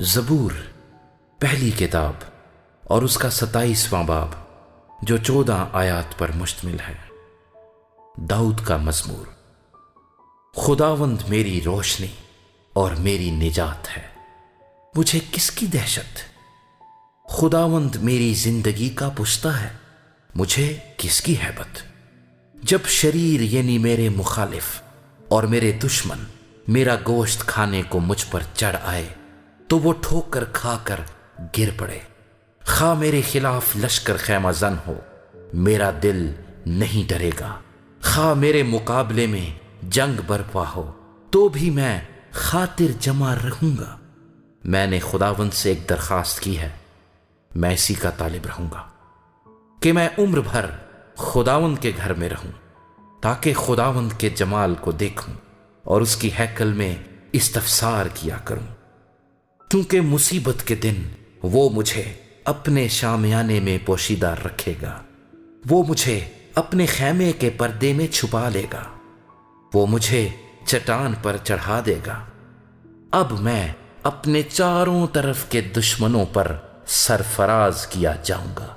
زبور پہلی کتاب اور اس کا 27واں باب جو 14 آیات پر مشتمل ہے۔ داؤد کا مزمور۔ خداوند میری روشنی اور میری نجات ہے، مجھے کس کی دہشت؟ خداوند میری زندگی کا پشتہ ہے، مجھے کس کی ہیبت؟ جب شریر یعنی میرے مخالف اور میرے دشمن میرا گوشت کھانے کو مجھ پر چڑھ آئے تو وہ ٹھوکر کھا کر گر پڑے۔ خواہ میرے خلاف لشکر خیمہ زن ہو، میرا دل نہیں ڈرے گا۔ خواہ میرے مقابلے میں جنگ برپا ہو تو بھی میں خاطر جمع رہوں گا۔ میں نے خداوند سے ایک درخواست کی ہے، میں اسی کا طالب رہوں گا کہ میں عمر بھر خداوند کے گھر میں رہوں، تاکہ خداوند کے جمال کو دیکھوں اور اس کی ہیکل میں استفسار کیا کروں۔ کیونکہ مصیبت کے دن وہ مجھے اپنے شامیانے میں پوشیدہ رکھے گا، وہ مجھے اپنے خیمے کے پردے میں چھپا لے گا، وہ مجھے چٹان پر چڑھا دے گا۔ اب میں اپنے چاروں طرف کے دشمنوں پر سرفراز کیا جاؤں گا۔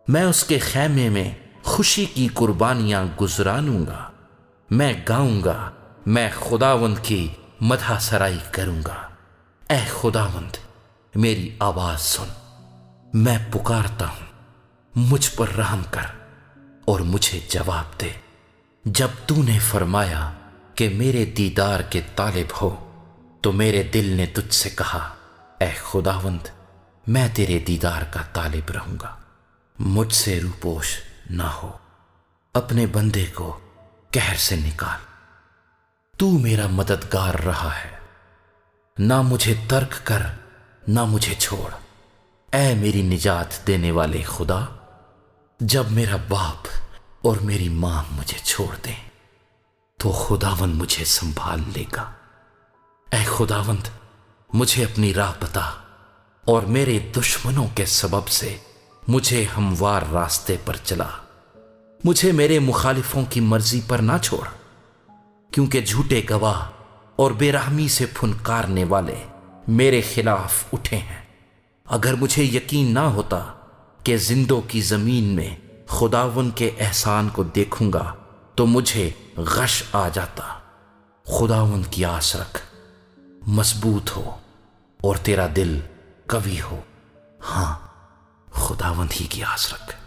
میں اس کے خیمے میں خوشی کی قربانیاں گزرانوں گا۔ میں گاؤں گا، میں خداوند کی مدح سرائی کروں گا۔ اے خداوند میری آواز سن، میں پکارتا ہوں، مجھ پر رحم کر اور مجھے جواب دے۔ جب تو نے فرمایا کہ میرے دیدار کے طالب ہو تو میرے دل نے تجھ سے کہا، اے خداوند میں تیرے دیدار کا طالب رہوں گا۔ مجھ سے روپوش نہ ہو، اپنے بندے کو قہر سے نکال۔ تو میرا مددگار رہا ہے، نہ مجھے ترک کر نہ مجھے چھوڑ۔ اے میری نجات دینے والے خدا، جب میرا باپ اور میری ماں مجھے چھوڑ دیں تو خداوند مجھے سنبھال لے گا۔ اے خداوند مجھے اپنی راہ بتا اور میرے دشمنوں کے سبب سے مجھے ہموار راستے پر چلا۔ مجھے میرے مخالفوں کی مرضی پر نہ چھوڑ، کیونکہ جھوٹے گواہ اور بے رحمی سے پھنکارنے والے میرے خلاف اٹھے ہیں۔ اگر مجھے یقین نہ ہوتا کہ زندوں کی زمین میں خداوند کے احسان کو دیکھوں گا تو مجھے غش آ جاتا۔ خداوند کی آس رکھ، مضبوط ہو اور تیرا دل قوی ہو۔ ہاں، خداوند ہی کی آس رکھ۔